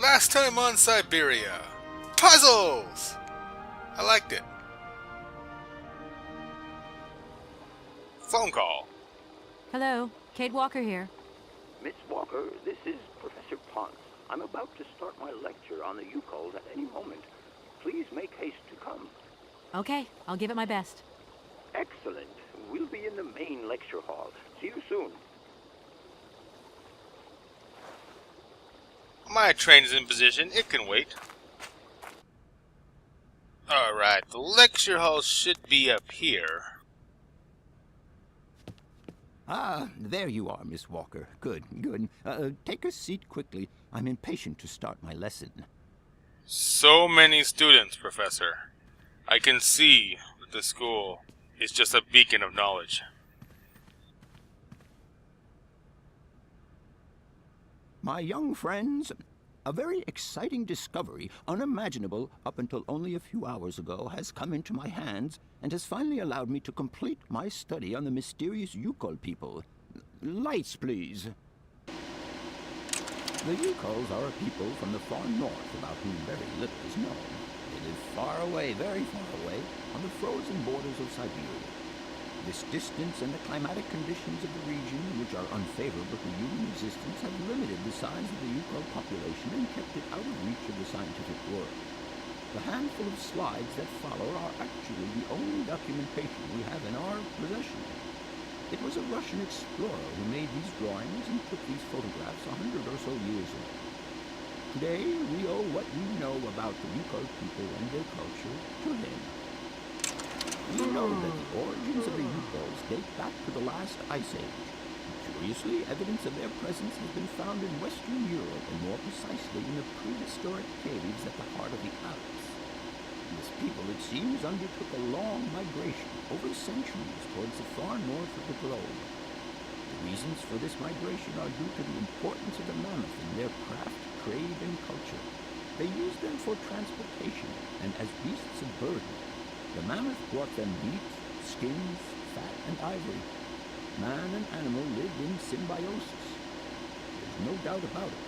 Last time on Syberia. Puzzles! I liked it. Phone call. Hello, Kate Walker here. Miss Walker, this is Professor Ponce. I'm about to start my lecture on the Yukols at any moment. Please make haste to come. Okay, I'll give it my best. Excellent. We'll be in the main lecture hall. See you soon. My train is in position. It can wait. Alright, the lecture hall should be up here. Ah, there you are, Miss Walker. Good, good. Take a seat quickly. I'm impatient to start my lesson. So many students, Professor. I can see that the school is just a beacon of knowledge. My young friends, a very exciting discovery, unimaginable up until only a few hours ago, has come into my hands and has finally allowed me to complete my study on the mysterious Yukol people. Lights, please. The Yukols are a people from the far north about whom very little is known. They live far away, very far away, on the frozen borders of Syberia. This distance and the climatic conditions of the region, which are unfavorable to human existence, have limited the size of the Yukol population and kept it out of reach of the scientific world. The handful of slides that follow are actually the only documentation we have in our possession. It was a Russian explorer who made these drawings and took these photographs 100 or so years ago. Today, we owe what we know about the Yukol people and their culture to him. We know that the origins of the Yukols date back to the last ice age. Curiously, evidence of their presence has been found in Western Europe, and more precisely in the prehistoric caves at the heart of the Alps. This people, it seems, undertook a long migration over centuries towards the far north of the globe. The reasons for this migration are due to the importance of the mammoth in their craft, trade, and culture. They used them for transportation and as beasts of burden. The mammoth brought them meat, skins, fat, and ivory. Man and animal lived in symbiosis. There's no doubt about it.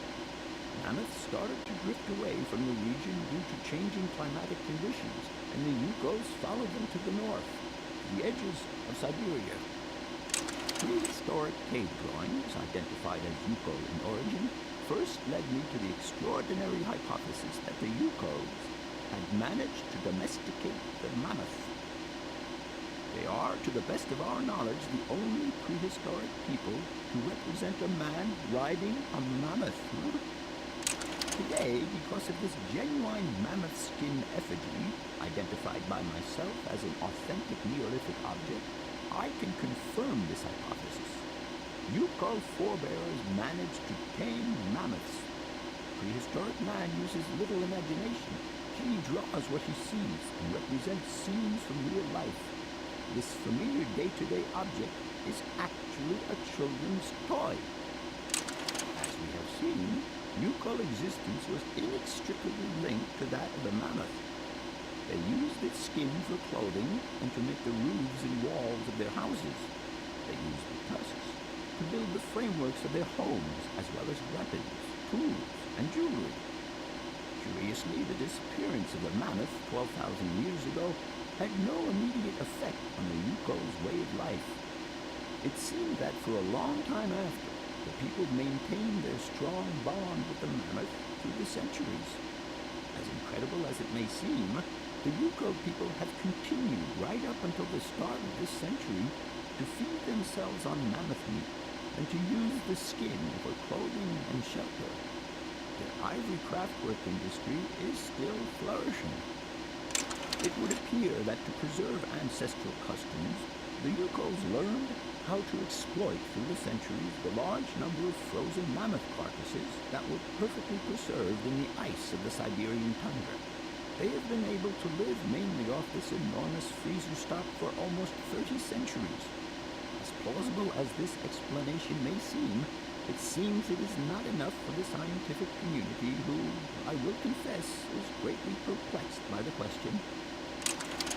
Mammoths started to drift away from the region due to changing climatic conditions, and the Yukols followed them to the north, to the edges of Syberia. Prehistoric cave drawings, identified as Yukol in origin, first led me to the extraordinary hypothesis that the Yukols had managed to domesticate the mammoth. They are, to the best of our knowledge, the only prehistoric people to represent a man riding a mammoth. Today, because of this genuine mammoth skin effigy, identified by myself as an authentic Neolithic object, I can confirm this hypothesis. Yukol forebears managed to tame mammoths. Prehistoric man uses little imagination. He draws what he sees and represents scenes from real life. This familiar day-to-day object is actually a children's toy. As we have seen, Yukol existence was inextricably linked to that of the mammoth. They used its skin for clothing and to make the roofs and walls of their houses. They used the tusks to build the frameworks of their homes, as well as weapons, tools, and jewelry. Curiously, the disappearance of the mammoth 12,000 years ago had no immediate effect on the Yukol's way of life. It seemed that for a long time after, the people maintained their strong bond with the mammoth through the centuries. As incredible as it may seem, the Yukol people have continued right up until the start of this century to feed themselves on mammoth meat and to use the skin for clothing and shelter. Their ivory craftwork industry is still flourishing. It would appear that to preserve ancestral customs, the Yukols learned how to exploit through the centuries the large number of frozen mammoth carcasses that were perfectly preserved in the ice of the Siberian tundra. They have been able to live mainly off this enormous freezer stock for almost 30 centuries. As plausible as this explanation may seem, it seems it is not enough for the scientific community who, I will confess, is greatly perplexed by the question.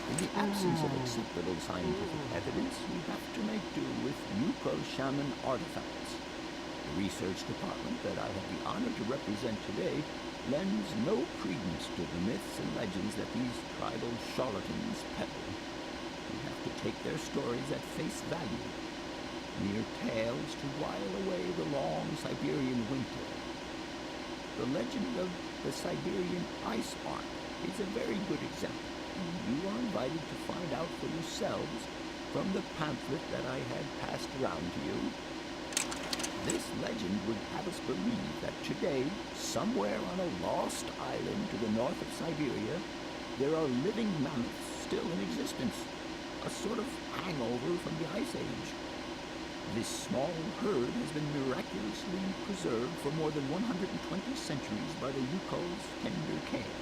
In the absence of acceptable scientific evidence, we have to make do with Yukol shaman artifacts. The research department that I have the honor to represent today lends no credence to the myths and legends that these tribal charlatans peddle. We have to take their stories at face value, mere tales to while away the long Siberian winter. The legend of the Siberian ice ark is a very good example, and you are invited to find out for yourselves from the pamphlet that I had passed around to you. This legend would have us believe that today, somewhere on a lost island to the north of Syberia, there are living mammoths still in existence, a sort of hangover from the Ice Age. This small herd has been miraculously preserved for more than 120 centuries by the Yukol's tender care.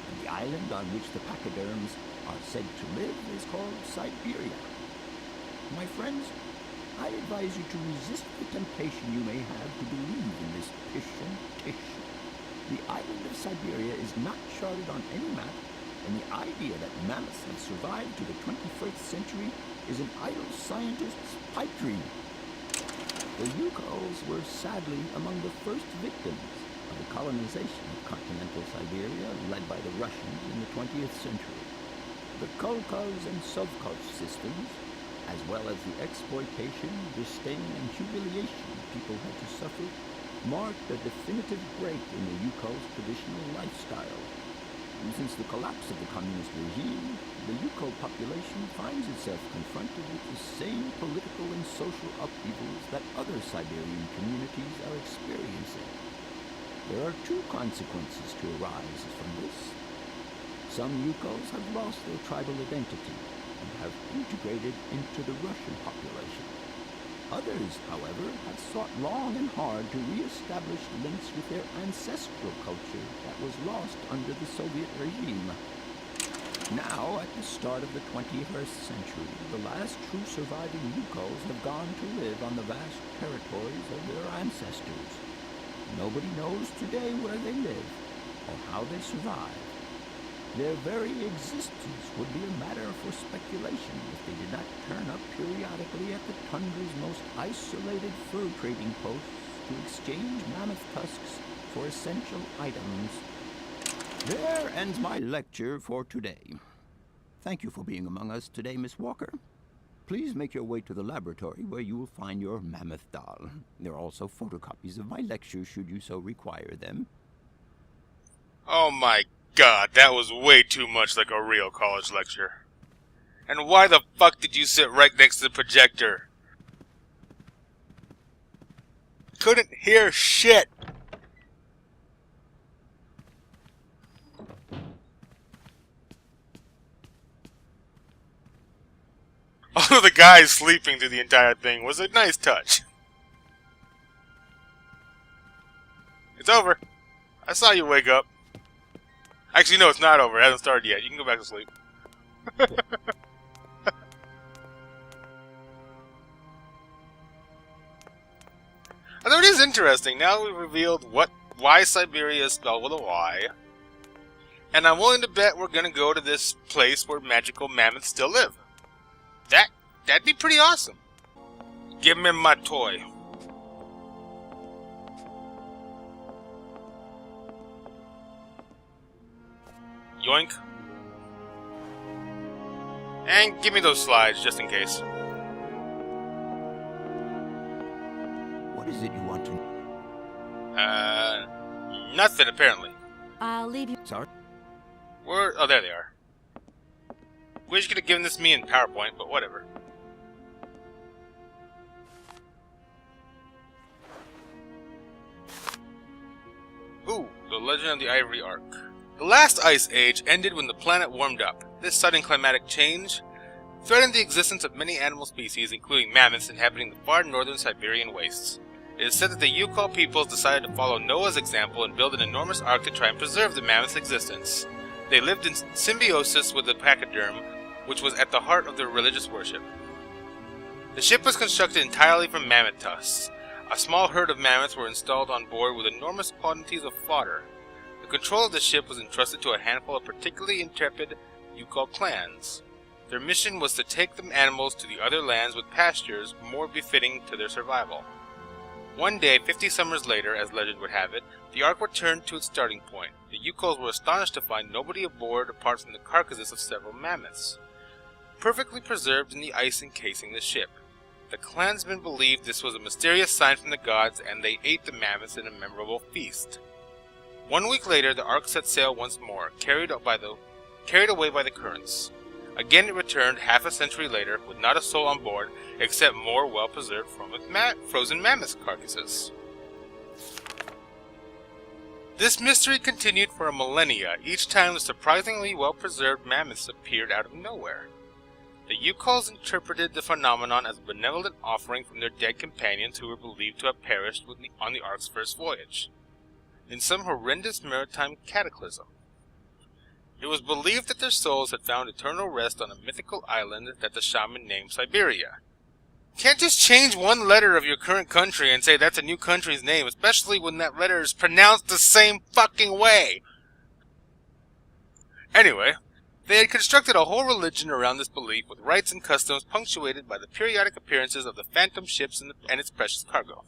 And the island on which the pachyderms are said to live is called Syberia. My friends, I advise you to resist the temptation you may have to believe in this pish and tish. The island of Syberia is not charted on any map, and the idea that mammoths have survived to the 21st century is an idle scientist's pipe dream. The Yukols were sadly among the first victims of the colonization of continental Siberia led by the Russians in the 20th century. The Kolkhoz and Sovkhoz systems, as well as the exploitation, disdain, and humiliation people had to suffer, marked a definitive break in the Yukol's traditional lifestyle. And since the collapse of the communist regime, the Yukol population finds itself confronted with the same political and social upheavals that other Siberian communities are experiencing. There are two consequences to arise from this. Some Yukols have lost their tribal identity and have integrated into the Russian population. Others, however, have sought long and hard to re-establish links with their ancestral culture that was lost under the Soviet regime. Now, at the start of the 21st century, the last true surviving Yukols have gone to live on the vast territories of their ancestors. Nobody knows today where they live or how they survived. Their very existence would be a matter for speculation if they did not turn up periodically at the tundra's most isolated fur trading posts to exchange mammoth tusks for essential items. There ends my lecture for today. Thank you for being among us today, Miss Walker. Please make your way to the laboratory where you will find your mammoth doll. There are also photocopies of my lectures should you so require them. Oh my God, that was way too much like a real college lecture. And why the fuck did you sit right next to the projector? Couldn't hear shit. Although the guy sleeping through the entire thing was a nice touch. It's over. I saw you wake up. Actually, no, it's not over. It hasn't started yet. You can go back to sleep. Although it is interesting, now we've revealed why Syberia is spelled with a Y. And I'm willing to bet we're gonna go to this place where magical mammoths still live. That'd be pretty awesome. Give me my toy. Yoink. And give me those slides, just in case. What is it you want to... Nothing, apparently. I'll leave you. Sorry? Oh, there they are. Wish you could have given this to me in PowerPoint, but whatever. Ooh, the Legend of the Ivory Ark. The last ice age ended when the planet warmed up. This sudden climatic change threatened the existence of many animal species, including mammoths inhabiting the far northern Siberian wastes. It is said that the Yukol peoples decided to follow Noah's example and build an enormous ark to try and preserve the mammoth's existence. They lived in symbiosis with the pachyderm, which was at the heart of their religious worship. The ship was constructed entirely from mammoth tusks. A small herd of mammoths were installed on board with enormous quantities of fodder. The control of the ship was entrusted to a handful of particularly intrepid Yukol clans. Their mission was to take the animals to the other lands with pastures more befitting to their survival. One day, 50 summers later, as legend would have it, the Ark returned to its starting point. The Yukols were astonished to find nobody aboard apart from the carcasses of several mammoths, perfectly preserved in the ice encasing the ship. The clansmen believed this was a mysterious sign from the gods, and they ate the mammoths in a memorable feast. 1 week later, the Ark set sail once more, carried away by the currents. Again it returned half a century later, with not a soul on board, except more well-preserved frozen mammoth carcasses. This mystery continued for a millennia, each time the surprisingly well-preserved mammoths appeared out of nowhere. The Yukols interpreted the phenomenon as a benevolent offering from their dead companions who were believed to have perished on the Ark's first voyage, in some horrendous maritime cataclysm. It was believed that their souls had found eternal rest on a mythical island that the shaman named Syberia. You can't just change one letter of your current country and say that's a new country's name, especially when that letter is pronounced the same fucking way. Anyway, they had constructed a whole religion around this belief with rites and customs punctuated by the periodic appearances of the phantom ships and its precious cargo.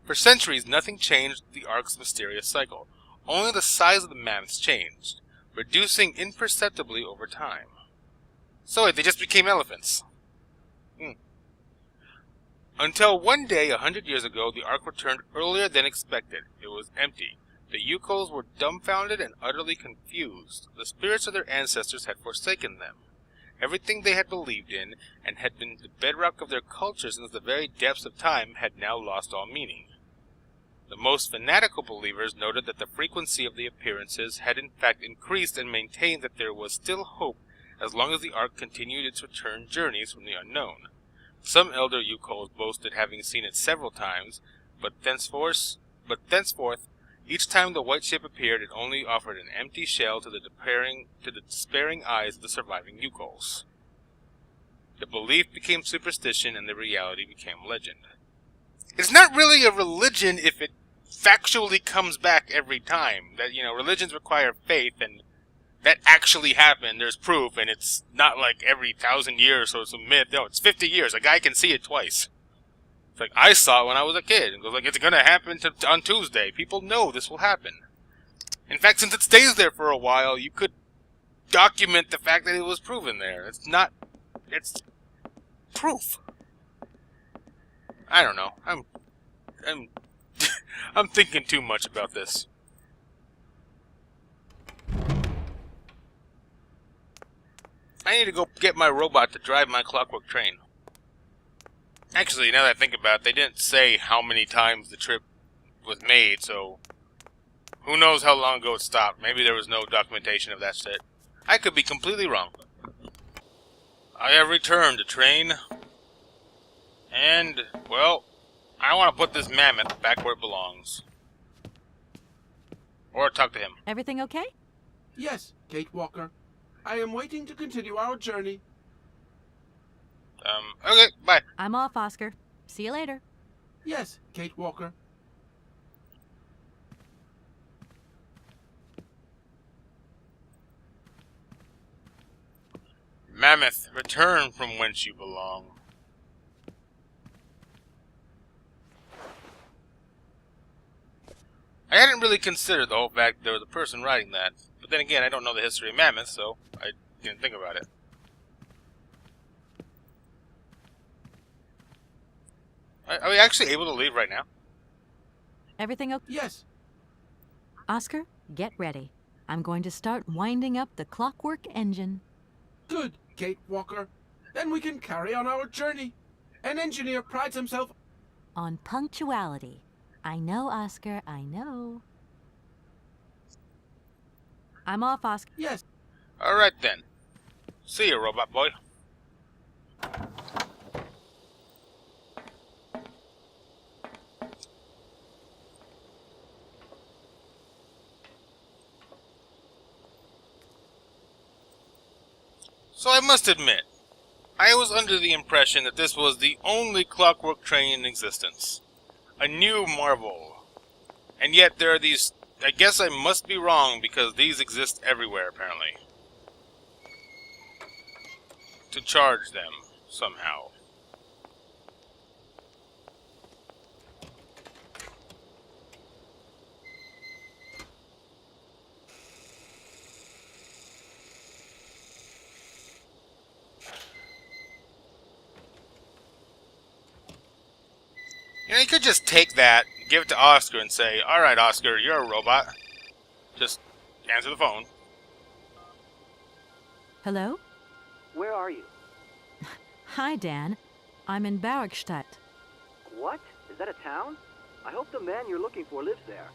For centuries, nothing changed the Ark's mysterious cycle. Only the size of the mammoths changed, reducing imperceptibly over time. So they just became elephants. Until one day, 100 years ago, the Ark returned earlier than expected. It was empty. The Yukols were dumbfounded and utterly confused. The spirits of their ancestors had forsaken them. Everything they had believed in, and had been the bedrock of their culture since the very depths of time, had now lost all meaning. The most fanatical believers noted that the frequency of the appearances had in fact increased, and maintained that there was still hope as long as the Ark continued its return journeys from the unknown. Some elder Yukols boasted having seen it several times, but thenceforth, each time the white ship appeared, it only offered an empty shell to the despairing eyes of the surviving Yukols. The belief became superstition, and the reality became legend. It's not really a religion if it factually comes back every time. That, religions require faith, and that actually happened. There's proof, and it's not like every 1,000 years, so it's a myth. No, it's 50 years. A guy can see it twice. It's like, I saw it when I was a kid. It goes like, it's gonna happen on Tuesday. People know this will happen. In fact, since it stays there for a while, you could document the fact that it was proven there. It's proof. I don't know. I'm thinking too much about this. I need to go get my robot to drive my clockwork train. Actually, now that I think about it, they didn't say how many times the trip was made, so who knows how long ago it stopped. Maybe there was no documentation of that shit. I could be completely wrong. I have returned to train, and, well, I want to put this mammoth back where it belongs. Or talk to him. Everything okay? Yes, Kate Walker. I am waiting to continue our journey. Okay, bye. I'm off, Oscar. See you later. Yes, Kate Walker. Mammoth, return from whence you belong. I hadn't really considered the whole fact that there was a person writing that. But then again, I don't know the history of mammoths, so I didn't think about it. Are we actually able to leave right now? Everything okay? Yes. Oscar, get ready. I'm going to start winding up the clockwork engine. Good, Kate Walker. Then we can carry on our journey. An engineer prides himself On punctuality. I know, Oscar, I know. I'm off, Oscar. Yes. Alright then. See you, robot boy. So I must admit, I was under the impression that this was the only clockwork train in existence. A new marvel. And yet there are these... I guess I must be wrong because these exist everywhere, apparently. To charge them, somehow. You know, you could just take that, give it to Oscar, and say, "Alright, Oscar, you're a robot. Just answer the phone." Hello? Where are you? Hi, Dan. I'm in Barrackstadt. What? Is that a town? I hope the man you're looking for lives there.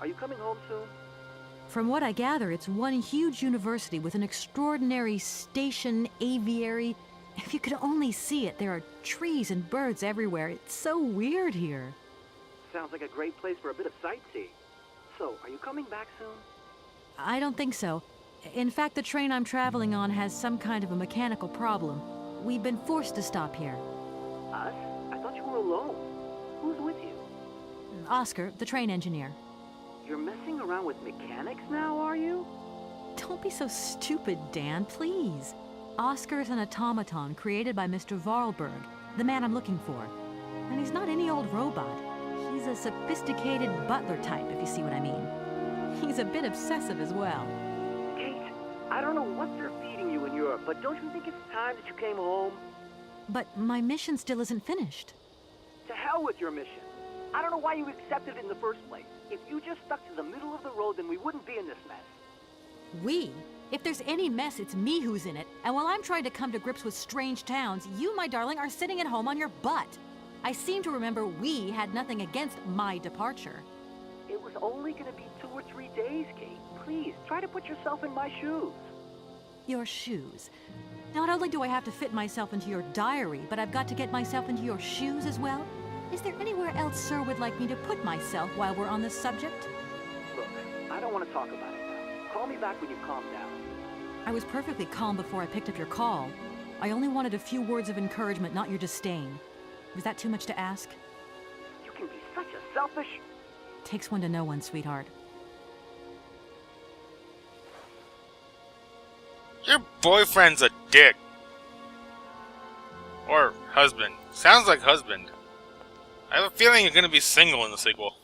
Are you coming home soon? From what I gather, it's one huge university with an extraordinary station aviary. If you could only see it, there are trees and birds everywhere. It's so weird here. Sounds like a great place for a bit of sightseeing. So, are you coming back soon? I don't think so. In fact, the train I'm traveling on has some kind of a mechanical problem. We've been forced to stop here. Us? I thought you were alone. Who's with you? Oscar, the train engineer. You're messing around with mechanics now, are you? Don't be so stupid, Dan, please. Oscar is an automaton created by Mr. Varlberg, the man I'm looking for. And he's not any old robot. He's a sophisticated butler type, if you see what I mean. He's a bit obsessive as well. Kate, I don't know what they're feeding you in Europe, but don't you think it's time that you came home? But my mission still isn't finished. To hell with your mission. I don't know why you accepted it in the first place. If you just stuck to the middle of the road, then we wouldn't be in this mess. We? If there's any mess, it's me who's in it. And while I'm trying to come to grips with strange towns, you, my darling, are sitting at home on your butt. I seem to remember we had nothing against my departure. It was only going to be 2 or 3 days, Kate. Please, try to put yourself in my shoes. Your shoes. Not only do I have to fit myself into your diary, but I've got to get myself into your shoes as well? Is there anywhere else Sir would like me to put myself while we're on this subject? Look, I don't want to talk about it now. Call me back when you calm down. I was perfectly calm before I picked up your call. I only wanted a few words of encouragement, not your disdain. Was that too much to ask? You can be such a selfish... Takes one to know one, sweetheart. Your boyfriend's a dick. Or husband. Sounds like husband. I have a feeling you're gonna be single in the sequel.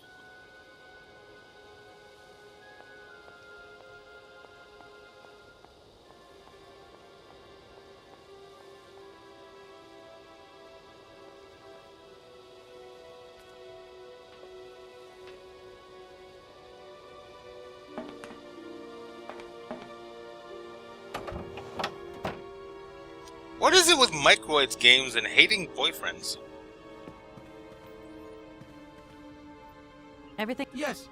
What is it with microids games and hating boyfriends? Everything... Yes.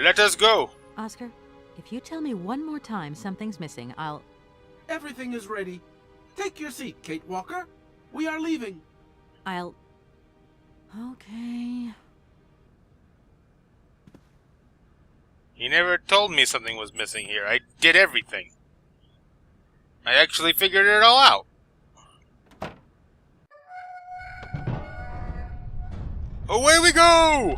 Let us go! Oscar, if you tell me one more time something's missing, I'll... Everything is ready. Take your seat, Kate Walker. We are leaving. Okay... You never told me something was missing here. I did everything. I actually figured it all out. Away we go!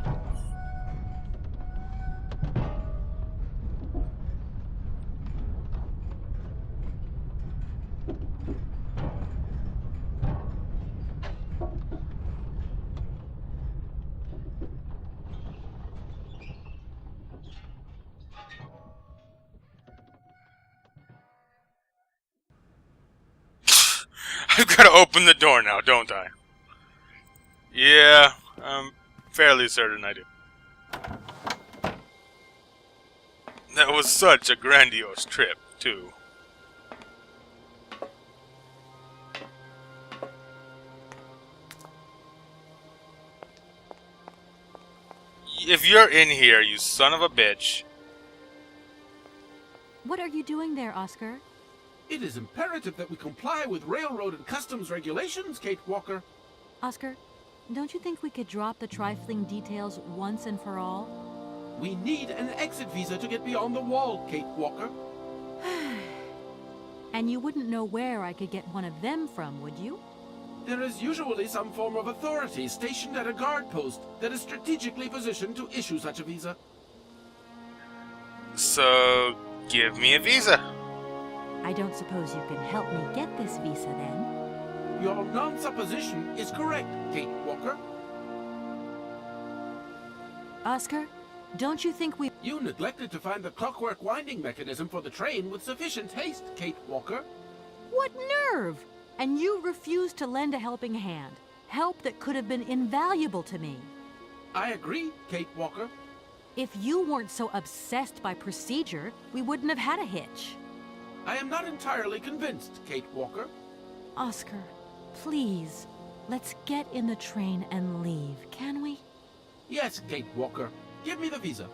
I've got to open the door now, don't I? Yeah, I'm fairly certain I do. That was such a grandiose trip, too. If you're in here, you son of a bitch. What are you doing there, Oscar? It is imperative that we comply with railroad and customs regulations, Kate Walker. Oscar, don't you think we could drop the trifling details once and for all? We need an exit visa to get beyond the wall, Kate Walker. And you wouldn't know where I could get one of them from, would you? There is usually some form of authority stationed at a guard post that is strategically positioned to issue such a visa. So, give me a visa. I don't suppose you can help me get this visa, then? Your non-supposition is correct, Kate Walker. Oscar, don't you think we... You neglected to find the clockwork winding mechanism for the train with sufficient haste, Kate Walker. What nerve! And you refused to lend a helping hand. Help that could have been invaluable to me. I agree, Kate Walker. If you weren't so obsessed by procedure, we wouldn't have had a hitch. I am not entirely convinced, Kate Walker. Oscar, please, let's get in the train and leave, can we? Yes, Kate Walker. Give me the visa.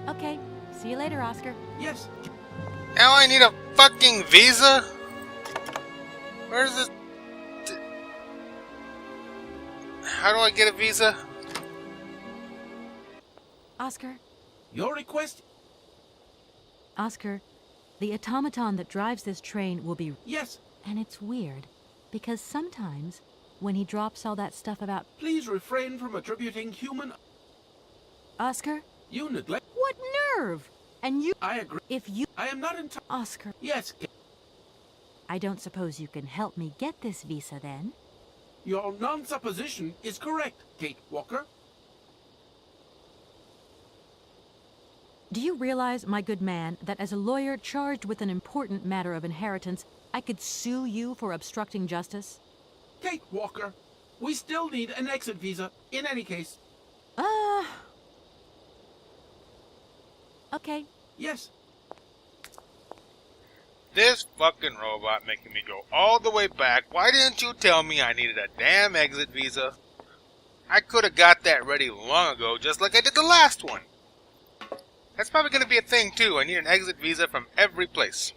Okay, see you later, Oscar. Yes. Now I need a fucking visa? Where's this? How do I get a visa? Oscar, Your request? Oscar, the automaton that drives this train will be... Yes. And it's weird, because sometimes, when he drops all that stuff about... Please refrain from attributing human... Oscar? You neglect... What nerve! And you... I agree. If you... I am not entirely... Oscar, Yes, Kate. I don't suppose you can help me get this visa, then? Your non-supposition is correct, Kate Walker. Do you realize, my good man, that as a lawyer charged with an important matter of inheritance, I could sue you for obstructing justice? Kate Walker, we still need an exit visa, in any case. Okay. Yes. This fucking robot making me go all the way back. Why didn't you tell me I needed a damn exit visa? I could have got that ready long ago, just like I did the last one. That's probably going to be a thing, too. I need an exit visa from every place.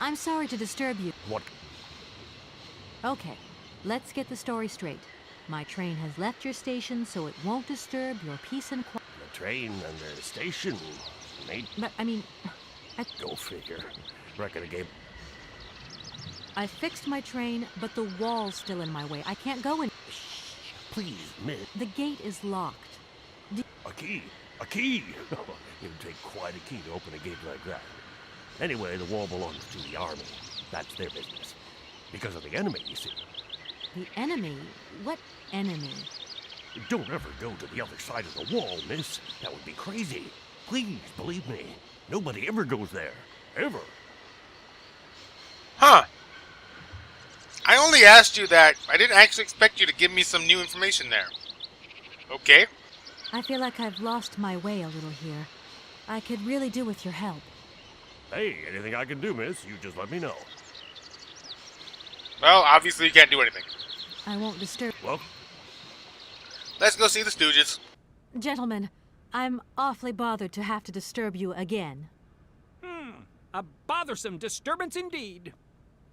I'm sorry to disturb you. What? Okay, let's get the story straight. My train has left your station, so it won't disturb your peace and quiet. The train and the station, mate? But, I mean... Go figure. Reckon a game. I fixed my train, but the wall's still in my way. I can't go in... Shh, please, miss. The gate is locked. A key! A key! It'd take quite a key to open a gate like that. Anyway, the wall belongs to the army. That's their business. Because of the enemy, you see. The enemy? What enemy? Don't ever go to the other side of the wall, miss. That would be crazy. Please, believe me. Nobody ever goes there. Ever. Huh. I only asked you that. I didn't actually expect you to give me some new information there. Okay. I feel like I've lost my way a little here. I could really do with your help. Hey, anything I can do, miss, you just let me know. Well, obviously you can't do anything. I won't disturb... Well, Let's go see the Stooges. Gentlemen, I'm awfully bothered to have to disturb you again. A bothersome disturbance indeed.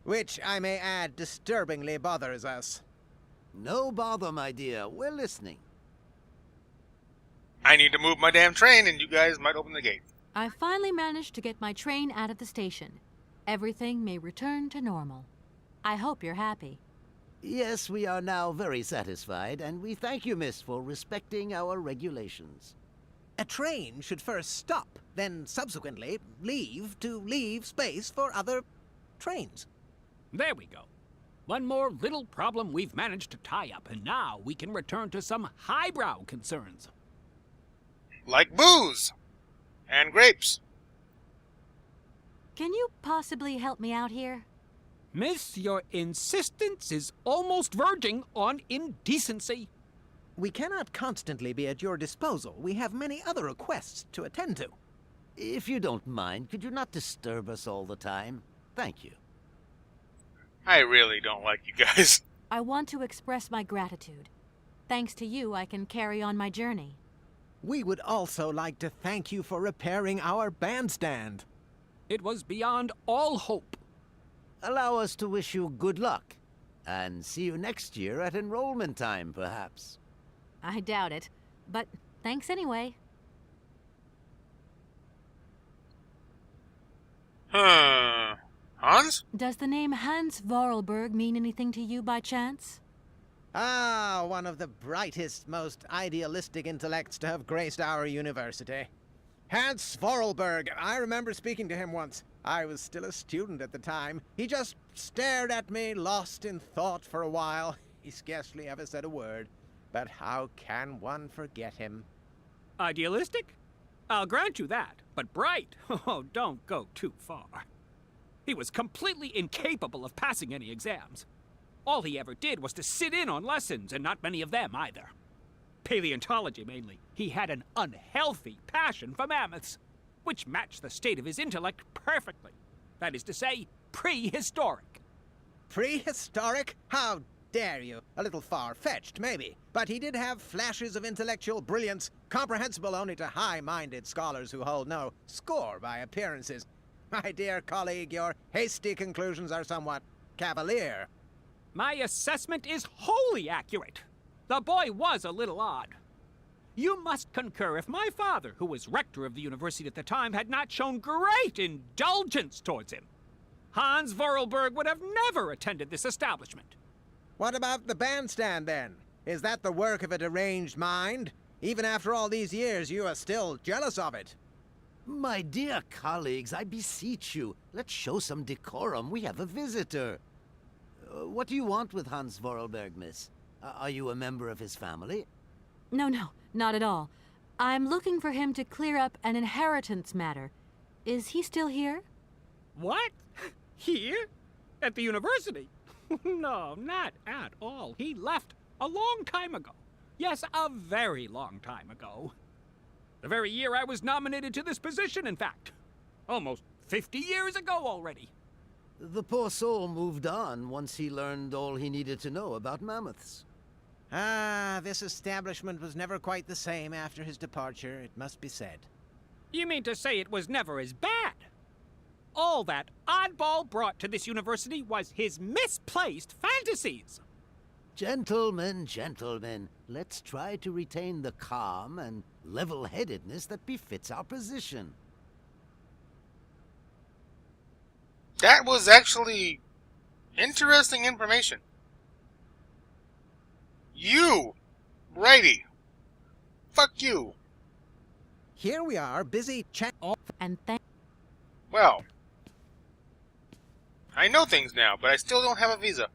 Which, I may add, disturbingly bothers us. No bother, my dear. We're listening. I need to move my damn train, and you guys might open the gate. I finally managed to get my train out of the station. Everything may return to normal. I hope you're happy. Yes, we are now very satisfied, and we thank you, miss, for respecting our regulations. A train should first stop, then subsequently leave space for other trains. There we go. One more little problem we've managed to tie up, and now we can return to some highbrow concerns. Like booze. And grapes. Can you possibly help me out here? Miss, your insistence is almost verging on indecency. We cannot constantly be at your disposal. We have many other requests to attend to. If you don't mind, could you not disturb us all the time? Thank you. I really don't like you guys. I want to express my gratitude. Thanks to you, I can carry on my journey. We would also like to thank you for repairing our bandstand. It was beyond all hope. Allow us to wish you good luck, and see you next year at enrollment time, perhaps. I doubt it, but thanks anyway. Hans? Does the name Hans Vorarlberg mean anything to you by chance? Ah, one of the brightest, most idealistic intellects to have graced our university. Hans Vorarlberg. I remember speaking to him once. I was still a student at the time. He just stared at me, lost in thought for a while. He scarcely ever said a word. But how can one forget him? Idealistic? I'll grant you that, but bright? Oh, don't go too far. He was completely incapable of passing any exams. All he ever did was to sit in on lessons, and not many of them either. Paleontology, mainly. He had an unhealthy passion for mammoths, which matched the state of his intellect perfectly. That is to say, prehistoric. Prehistoric? How dare you? A little far-fetched, maybe. But he did have flashes of intellectual brilliance, comprehensible only to high-minded scholars who hold no score by appearances. My dear colleague, your hasty conclusions are somewhat cavalier. My assessment is wholly accurate. The boy was a little odd. You must concur if my father, who was rector of the university at the time, had not shown great indulgence towards him. Hans Vorarlberg would have never attended this establishment. What about the bandstand, then? Is that the work of a deranged mind? Even after all these years, you are still jealous of it. My dear colleagues, I beseech you, let's show some decorum. We have a visitor. What do you want with Hans Vorarlberg, miss? Are you a member of his family? No, not at all. I'm looking for him to clear up an inheritance matter. Is he still here? What? Here? At the university? No, not at all. He left a long time ago. Yes, a very long time ago. The very year I was nominated to this position, in fact. Almost 50 years ago already. The poor soul moved on once he learned all he needed to know about mammoths. Ah, this establishment was never quite the same after his departure, it must be said. You mean to say it was never as bad? All that oddball brought to this university was his misplaced fantasies. Gentlemen, let's try to retain the calm and level-headedness that befits our position. That was actually interesting information. You, righty. Fuck you. Here we are, busy And thank. Well, I know things now, but I still don't have a visa.